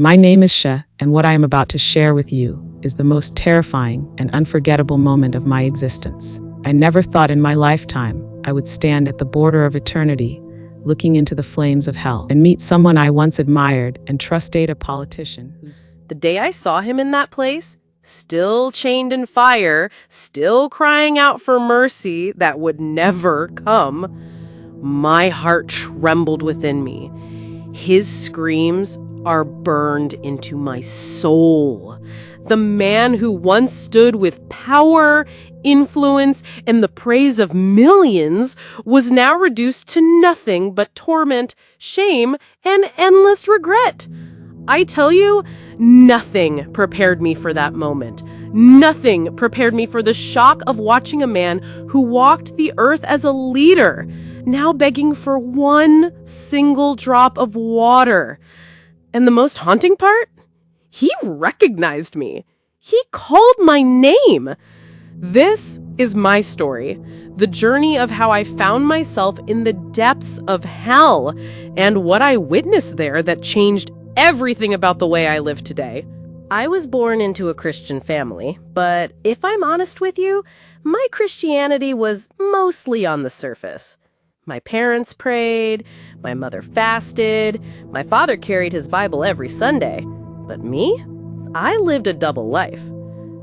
My name is Sha, and what I am about to share with you is the most terrifying and unforgettable moment of my existence. I never thought in my lifetime I would stand at the border of eternity, looking into the flames of hell, and meet someone I once admired and trusted, a politician whose The day I saw him in that place, still chained in fire, still crying out for mercy that would never come, my heart trembled within me. His screams are burned into my soul. The man who once stood with power, influence, and the praise of millions was now reduced to nothing but torment, shame, and endless regret. I tell you, nothing prepared me for that moment. Nothing prepared me for the shock of watching a man who walked the earth as a leader, now begging for one single drop of water. And the most haunting part? He recognized me. He called my name. This is my story, the journey of how I found myself in the depths of hell and what I witnessed there that changed everything about the way I live today. I was born into a Christian family, but if I'm honest with you, my Christianity was mostly on the surface. My parents prayed, my mother fasted, my father carried his Bible every Sunday. But me? I lived a double life.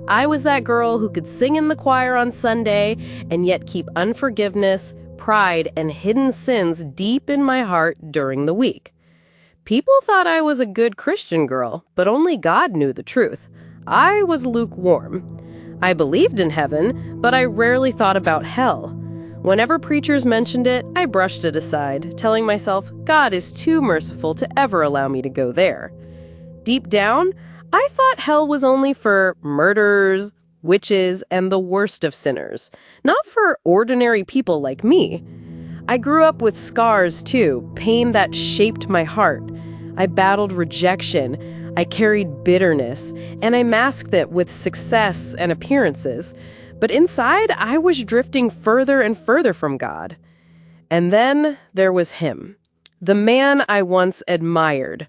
I was that girl who could sing in the choir on Sunday and yet keep unforgiveness, pride, and hidden sins deep in my heart during the week. People thought I was a good Christian girl, but only God knew the truth. I was lukewarm. I believed in heaven, but I rarely thought about hell. Whenever preachers mentioned it, I brushed it aside, telling myself God is too merciful to ever allow me to go there. Deep down, I thought hell was only for murderers, witches, and the worst of sinners, not for ordinary people like me. I grew up with scars, too, pain that shaped my heart. I battled rejection, I carried bitterness, and I masked it with success and appearances. But inside, I was drifting further and further from God. And then there was him, the man I once admired,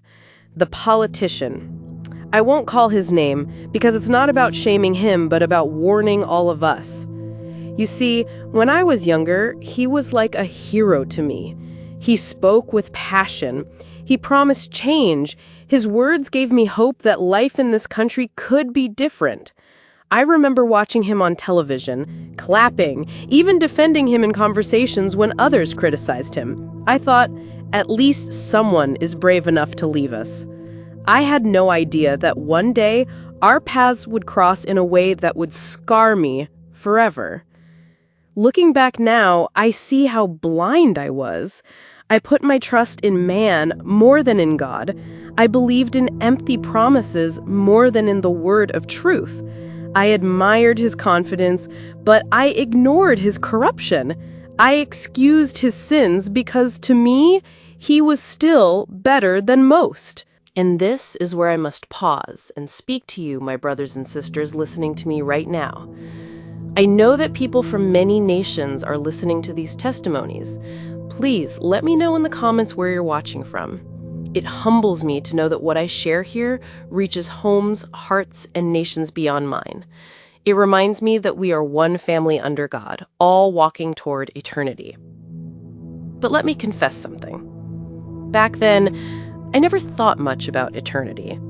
the politician. I won't call his name because it's not about shaming him, but about warning all of us. You see, when I was younger, he was like a hero to me. He spoke with passion. He promised change. His words gave me hope that life in this country could be different. I remember watching him on television, clapping, even defending him in conversations when others criticized him. I thought, at least someone is brave enough to leave us. I had no idea that one day our paths would cross in a way that would scar me forever. Looking back now, I see how blind I was. I put my trust in man more than in God. I believed in empty promises more than in the word of truth. I admired his confidence, but I ignored his corruption. I excused his sins because, to me, he was still better than most. And this is where I must pause and speak to you, my brothers and sisters listening to me right now. I know that people from many nations are listening to these testimonies. Please let me know in the comments where you're watching from. It humbles me to know that what I share here reaches homes, hearts, and nations beyond mine. It reminds me that we are one family under God, all walking toward eternity. But let me confess something. Back then, I never thought much about eternity.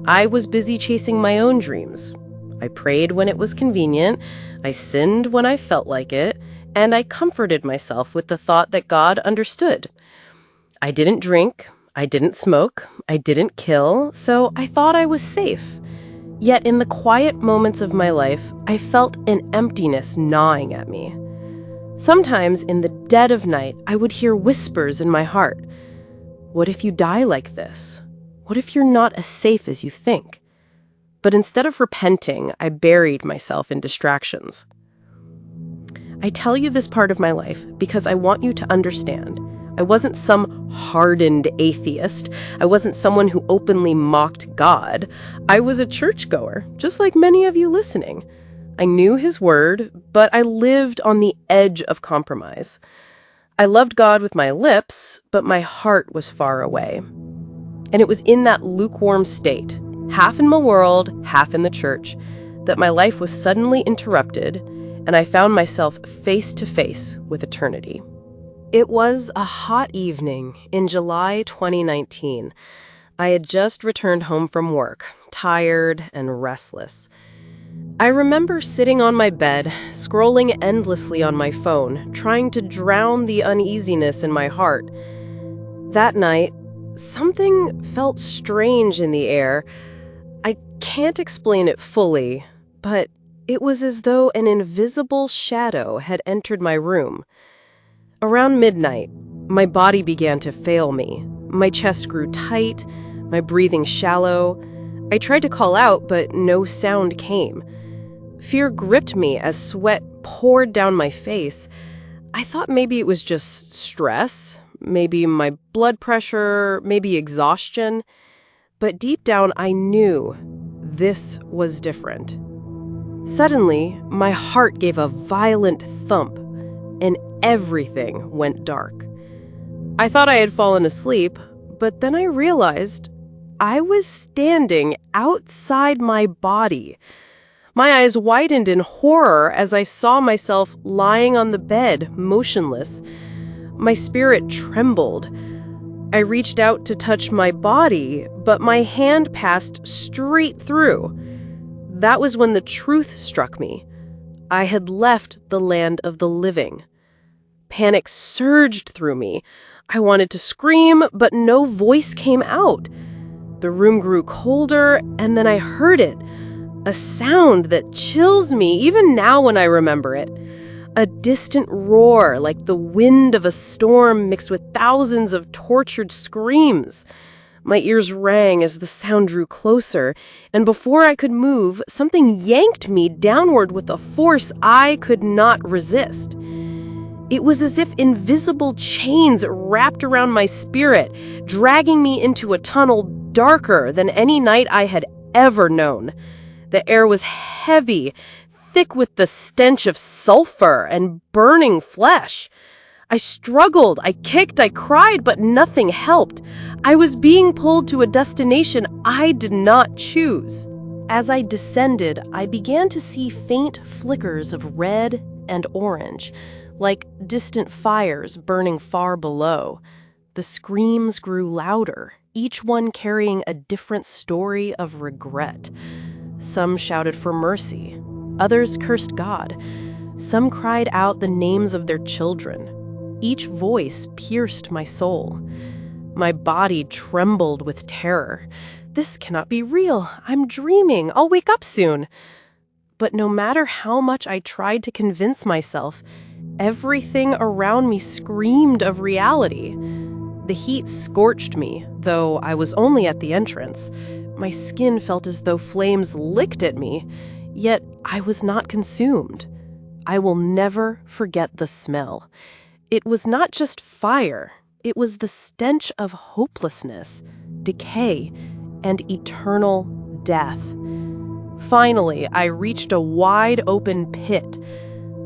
I was busy chasing my own dreams. I prayed when it was convenient, I sinned when I felt like it, and I comforted myself with the thought that God understood. I didn't drink, I didn't smoke, I didn't kill, so I thought I was safe. Yet in the quiet moments of my life, I felt an emptiness gnawing at me. Sometimes in the dead of night, I would hear whispers in my heart. What if you die like this? What if you're not as safe as you think? But instead of repenting, I buried myself in distractions. I tell you this part of my life because I want you to understand. I wasn't some hardened atheist. I wasn't someone who openly mocked God. I was a churchgoer, just like many of you listening. I knew his word, but I lived on the edge of compromise. I loved God with my lips, but my heart was far away. And it was in that lukewarm state, half in my world, half in the church, that my life was suddenly interrupted, and I found myself face to face with eternity. It was a hot evening in July 2019. I had just returned home from work, tired and restless. I remember sitting on my bed, scrolling endlessly on my phone, trying to drown the uneasiness in my heart. That night, something felt strange in the air. I can't explain it fully, but it was as though an invisible shadow had entered my room. Around midnight, my body began to fail me. My chest grew tight, my breathing shallow. I tried to call out, but no sound came. Fear gripped me as sweat poured down my face. I thought maybe it was just stress, maybe my blood pressure, maybe exhaustion. But deep down, I knew this was different. Suddenly, my heart gave a violent thump, and everything went dark. I thought I had fallen asleep, but then I realized I was standing outside my body. My eyes widened in horror as I saw myself lying on the bed, motionless. My spirit trembled. I reached out to touch my body, but my hand passed straight through. That was when the truth struck me. I had left the land of the living. Panic surged through me. I wanted to scream, but no voice came out. The room grew colder, and then I heard it. A sound that chills me even now when I remember it. A distant roar like the wind of a storm mixed with thousands of tortured screams. My ears rang as the sound drew closer, and before I could move, something yanked me downward with a force I could not resist. It was as if invisible chains wrapped around my spirit, dragging me into a tunnel darker than any night I had ever known. The air was heavy, thick with the stench of sulfur and burning flesh. I struggled, I kicked, I cried, but nothing helped. I was being pulled to a destination I did not choose. As I descended, I began to see faint flickers of red and orange, like distant fires burning far below. The screams grew louder, each one carrying a different story of regret. Some shouted for mercy. Others cursed God. Some cried out the names of their children. Each voice pierced my soul. My body trembled with terror. This cannot be real. I'm dreaming. I'll wake up soon. But no matter how much I tried to convince myself, everything around me screamed of reality. The heat scorched me, though I was only at the entrance. My skin felt as though flames licked at me, yet I was not consumed. I will never forget the smell. It was not just fire, it was the stench of hopelessness, decay, and eternal death. Finally, I reached a wide open pit.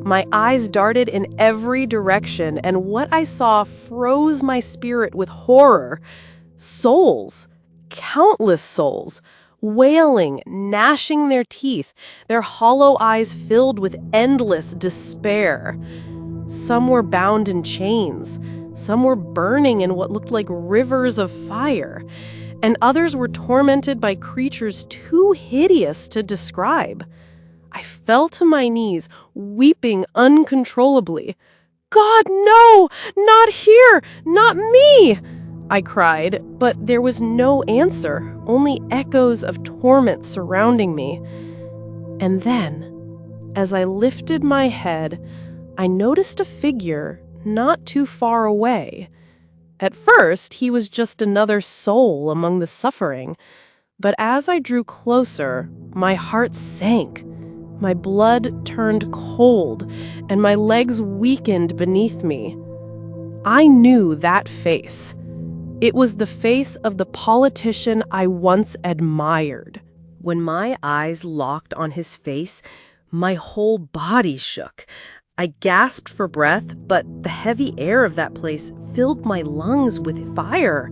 My eyes darted in every direction, and what I saw froze my spirit with horror. Souls. Countless souls, wailing, gnashing their teeth, their hollow eyes filled with endless despair. Some were bound in chains, some were burning in what looked like rivers of fire, and others were tormented by creatures too hideous to describe. I fell to my knees, weeping uncontrollably. "God, no! Not here! Not me!" I cried, but there was no answer, only echoes of torment surrounding me. And then, as I lifted my head, I noticed a figure not too far away. At first, he was just another soul among the suffering, but as I drew closer, my heart sank. My blood turned cold, and my legs weakened beneath me. I knew that face. It was the face of the politician I once admired. When my eyes locked on his face, my whole body shook. I gasped for breath, but the heavy air of that place filled my lungs with fire.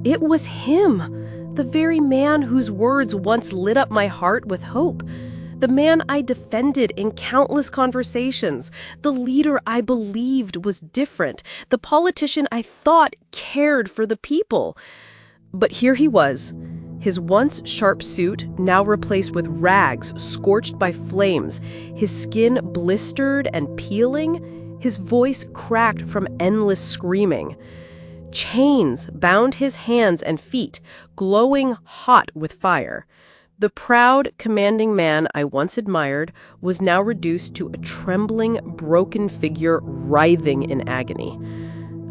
It was him, the very man whose words once lit up my heart with hope. The man I defended in countless conversations, the leader I believed was different, the politician I thought cared for the people. But here he was, his once sharp suit now replaced with rags scorched by flames, his skin blistered and peeling, his voice cracked from endless screaming. Chains bound his hands and feet, glowing hot with fire. The proud, commanding man I once admired was now reduced to a trembling, broken figure writhing in agony.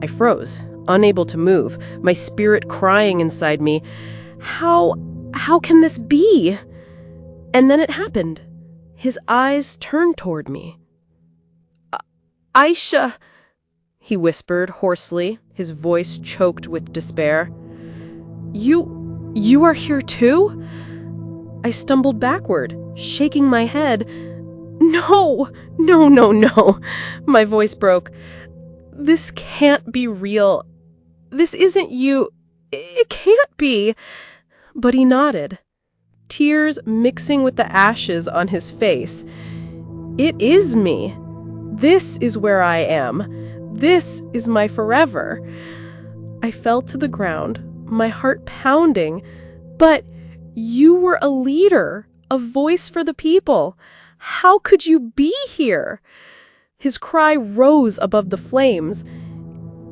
I froze, unable to move, my spirit crying inside me, How can this be? And then it happened. His eyes turned toward me. Aisha, he whispered hoarsely, his voice choked with despair. You are here too? I stumbled backward, shaking my head. No. My voice broke. This can't be real. This isn't you. It can't be. But he nodded, tears mixing with the ashes on his face. It is me. This is where I am. This is my forever. I fell to the ground, my heart pounding. But you were a leader, a voice for the people. How could you be here? His cry rose above the flames.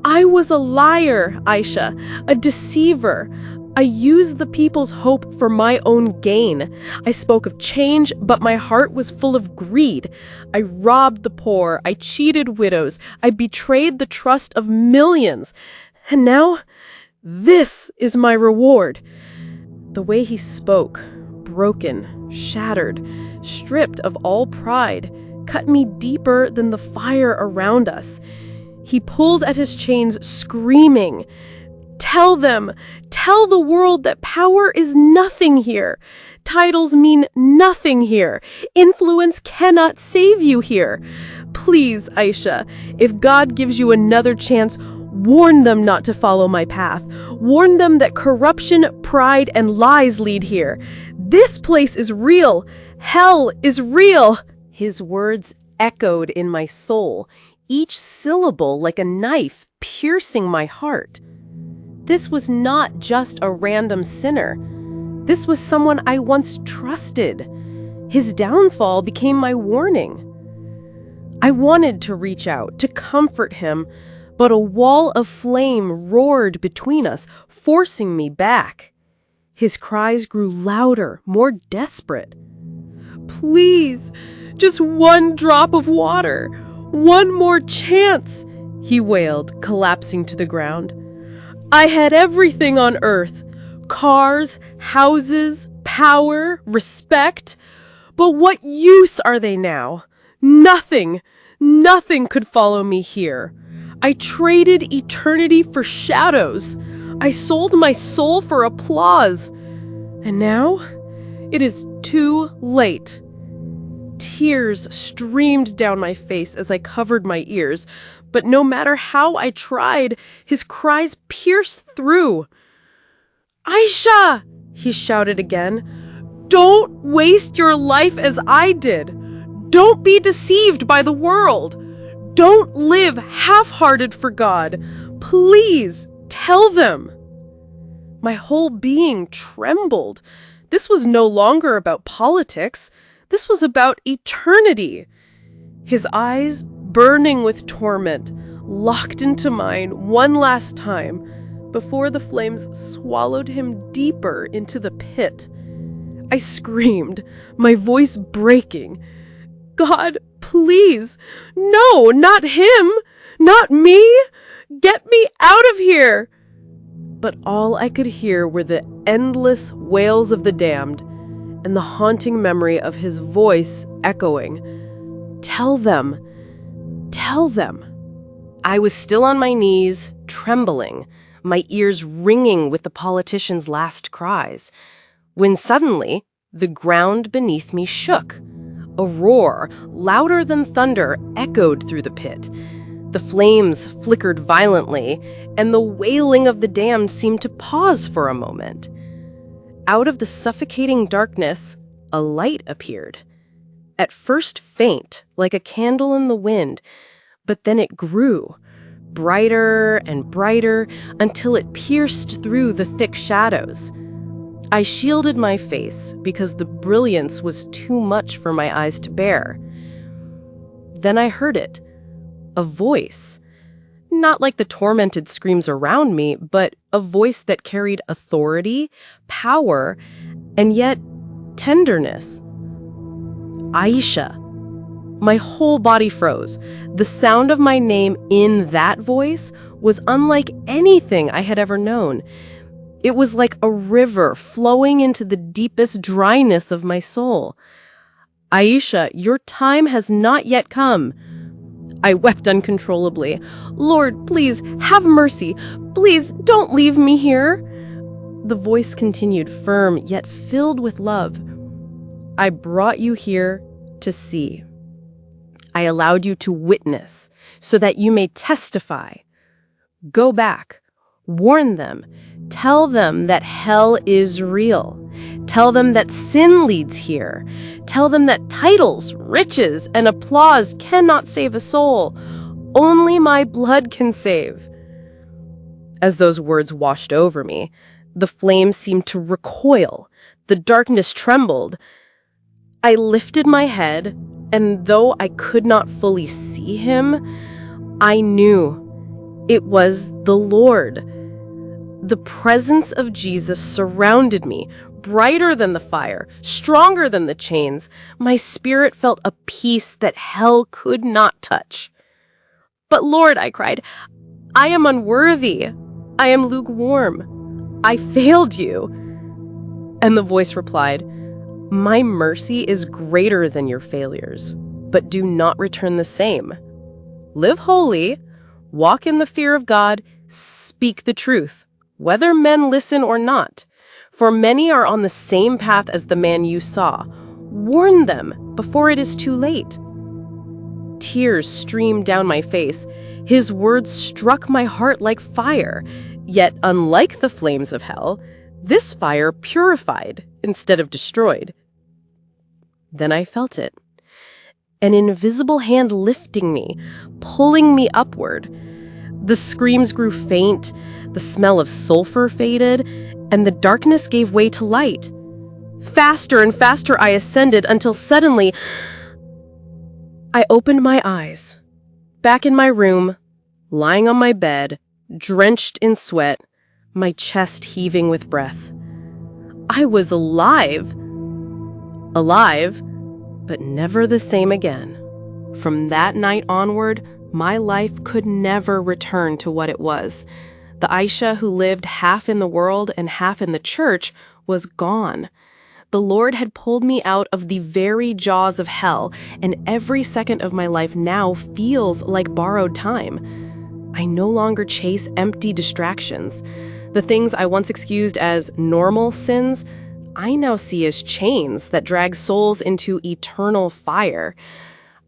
I was a liar, Aisha, a deceiver. I used the people's hope for my own gain. I spoke of change, but my heart was full of greed. I robbed the poor. I cheated widows. I betrayed the trust of millions. And now, this is my reward. The way he spoke, broken, shattered, stripped of all pride, cut me deeper than the fire around us. He pulled at his chains, screaming, Tell the world that power is nothing here. Titles mean nothing here. Influence cannot save you here. Please, Aisha, if God gives you another chance, warn them not to follow my path. Warn them that corruption, pride, and lies lead here. This place is real. Hell is real. His words echoed in my soul, each syllable like a knife piercing my heart. This was not just a random sinner. This was someone I once trusted. His downfall became my warning. I wanted to reach out, to comfort him, but a wall of flame roared between us, forcing me back. His cries grew louder, more desperate. Please, just one drop of water, one more chance, he wailed, collapsing to the ground. I had everything on earth, cars, houses, power, respect. But what use are they now? Nothing could follow me here. I traded eternity for shadows. I sold my soul for applause. And now, it is too late. Tears streamed down my face as I covered my ears, but no matter how I tried, his cries pierced through. Aisha, he shouted again, don't waste your life as I did. Don't be deceived by the world. Don't live half-hearted for God. Please, tell them. My whole being trembled. This was no longer about politics. This was about eternity. His eyes, burning with torment, locked into mine one last time before the flames swallowed him deeper into the pit. I screamed, my voice breaking. God, please, no, not him, not me. Get me out of here. But all I could hear were the endless wails of the damned and the haunting memory of his voice echoing. Tell them. Tell them. I was still on my knees, trembling, my ears ringing with the politician's last cries, when suddenly the ground beneath me shook. A roar, louder than thunder, echoed through the pit. The flames flickered violently, and the wailing of the damned seemed to pause for a moment. Out of the suffocating darkness, a light appeared. At first faint, like a candle in the wind, but then it grew, brighter and brighter, until it pierced through the thick shadows. I shielded my face because the brilliance was too much for my eyes to bear. Then I heard it, a voice. Not like the tormented screams around me, but a voice that carried authority, power, and yet tenderness. Aisha. My whole body froze. The sound of my name in that voice was unlike anything I had ever known. It was like a river flowing into the deepest dryness of my soul. Aisha, your time has not yet come. I wept uncontrollably. Lord, please, have mercy. Please, don't leave me here. The voice continued, firm, yet filled with love. I brought you here to see. I allowed you to witness, so that you may testify. Go back. Warn them. Tell them that hell is real. Tell them that sin leads here. Tell them that titles, riches, and applause cannot save a soul. Only my blood can save. As those words washed over me, the flames seemed to recoil. The darkness trembled. I lifted my head, and though I could not fully see him, I knew it was the Lord. The presence of Jesus surrounded me, brighter than the fire, stronger than the chains. My spirit felt a peace that hell could not touch. But Lord, I cried, I am unworthy. I am lukewarm. I failed you. And the voice replied, my mercy is greater than your failures, but do not return the same. Live holy, walk in the fear of God, speak the truth, whether men listen or not. For many are on the same path as the man you saw. Warn them before it is too late. Tears streamed down my face. His words struck my heart like fire. Yet, unlike the flames of hell, this fire purified instead of destroyed. Then I felt it. An invisible hand lifting me, pulling me upward. The screams grew faint, the smell of sulfur faded, and the darkness gave way to light. Faster and faster I ascended until suddenly I opened my eyes. Back in my room, lying on my bed, drenched in sweat, my chest heaving with breath. I was alive. Alive, but never the same again. From that night onward, my life could never return to what it was. The Aisha who lived half in the world and half in the church was gone. The Lord had pulled me out of the very jaws of hell, and every second of my life now feels like borrowed time. I no longer chase empty distractions. The things I once excused as normal sins, I now see as chains that drag souls into eternal fire.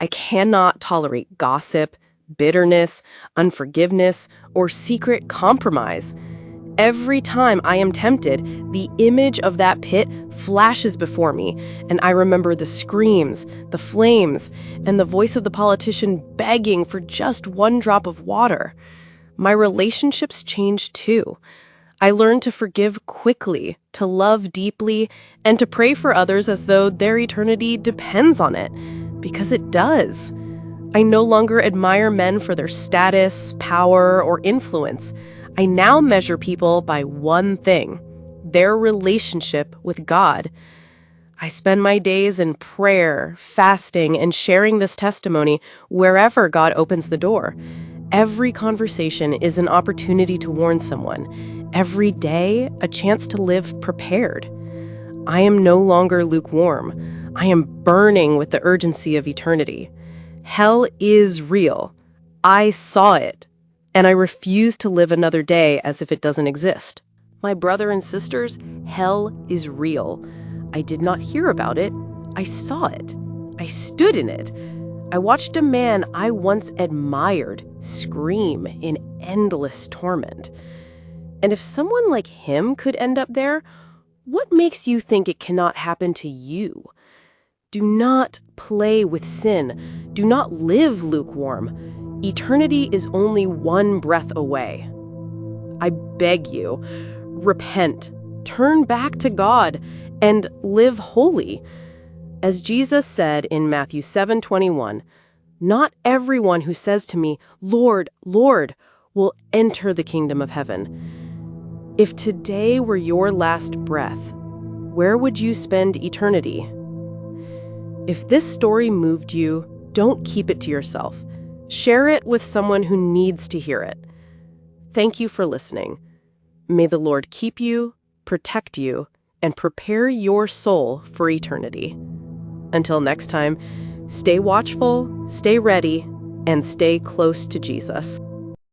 I cannot tolerate gossip, bitterness, unforgiveness, or secret compromise. Every time I am tempted, the image of that pit flashes before me, and I remember the screams, the flames, and the voice of the politician begging for just one drop of water. My relationships changed too. I learned to forgive quickly, to love deeply, and to pray for others as though their eternity depends on it, because it does. I no longer admire men for their status, power, or influence. I now measure people by one thing: their relationship with God. I spend my days in prayer, fasting, and sharing this testimony wherever God opens the door. Every conversation is an opportunity to warn someone. Every day, a chance to live prepared. I am no longer lukewarm. I am burning with the urgency of eternity. Hell is real. I saw it, and I refuse to live another day as if it doesn't exist. My brother and sisters, hell is real. I did not hear about it. I saw it. I stood in it. I watched a man I once admired scream in endless torment. And if someone like him could end up there, what makes you think it cannot happen to you? Do not play with sin. Do not live lukewarm. Eternity is only one breath away. I beg you, repent, turn back to God, and live holy. As Jesus said in Matthew 7:21, "Not everyone who says to me, 'Lord, Lord,' will enter the kingdom of heaven." If today were your last breath, where would you spend eternity? If this story moved you, don't keep it to yourself. Share it with someone who needs to hear it. Thank you for listening. May the Lord keep you, protect you, and prepare your soul for eternity. Until next time, stay watchful, stay ready, and stay close to Jesus.